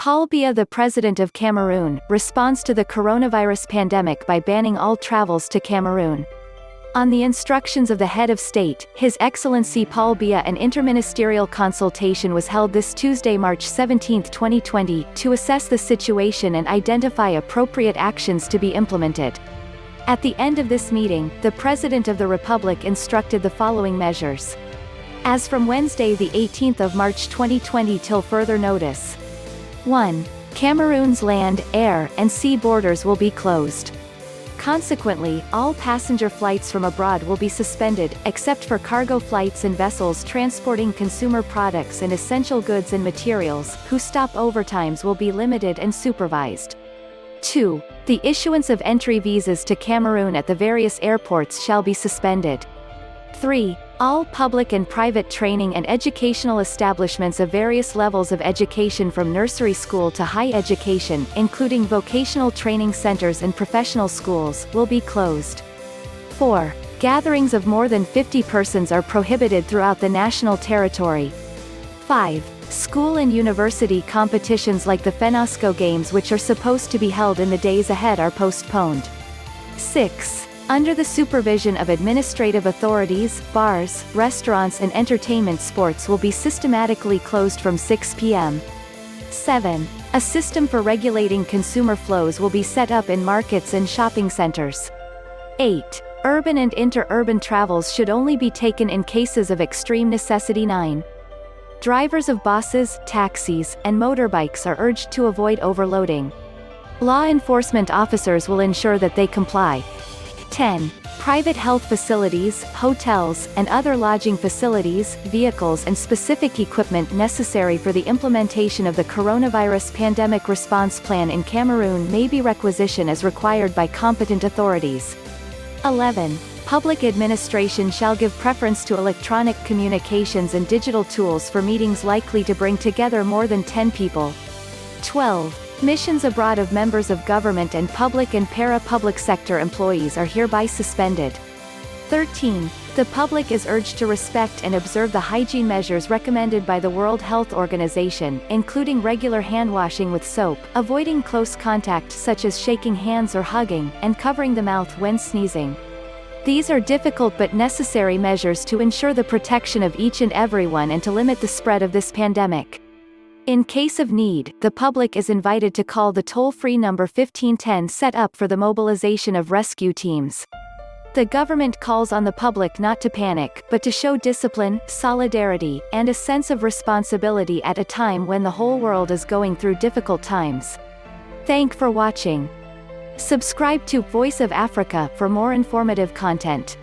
Paul Biya, the president of Cameroon, responds to the coronavirus pandemic by banning all travels to Cameroon. On the instructions of the head of state, His Excellency Paul Biya, an interministerial consultation was held this Tuesday, March 17, 2020, to assess the situation and identify appropriate actions to be implemented. At the end of this meeting, the President of the Republic instructed the following measures. As from Wednesday the 18th of March 2020 till further notice. 1. Cameroon's land, air, and sea borders will be closed. Consequently, all passenger flights from abroad will be suspended, except for cargo flights and vessels transporting consumer products and essential goods and materials, whose stop overtimes will be limited and supervised. 2. The issuance of entry visas to Cameroon at the various airports shall be suspended. 3. All public and private training and educational establishments of various levels of education from nursery school to high education, including vocational training centers and professional schools, will be closed. 4. Gatherings of more than 50 persons are prohibited throughout the national territory. 5. School and university competitions like the FENASCO Games, which are supposed to be held in the days ahead, are postponed. 6. Under the supervision of administrative authorities, bars, restaurants and entertainment sports will be systematically closed from 6 p.m. 7. A system for regulating consumer flows will be set up in markets and shopping centers. 8. Urban and inter-urban travels should only be taken in cases of extreme necessity. 9. Drivers of buses, taxis, and motorbikes are urged to avoid overloading. Law enforcement officers will ensure that they comply. 10. Private health facilities, hotels, and other lodging facilities, vehicles and specific equipment necessary for the implementation of the coronavirus pandemic response plan in Cameroon may be requisitioned as required by competent authorities. 11. Public administration shall give preference to electronic communications and digital tools for meetings likely to bring together more than 10 people. 12. Missions abroad of members of government and public and para-public sector employees are hereby suspended. 13. The public is urged to respect and observe the hygiene measures recommended by the World Health Organization, including regular hand washing with soap, avoiding close contact such as shaking hands or hugging, and covering the mouth when sneezing. These are difficult but necessary measures to ensure the protection of each and everyone and to limit the spread of this pandemic. In case of need, the public is invited to call the toll-free number 1510 set up for the mobilization of rescue teams. The government calls on the public not to panic, but to show discipline, solidarity, and a sense of responsibility at a time when the whole world is going through difficult times. Thank for watching. Subscribe to Voice of Africa for more informative content.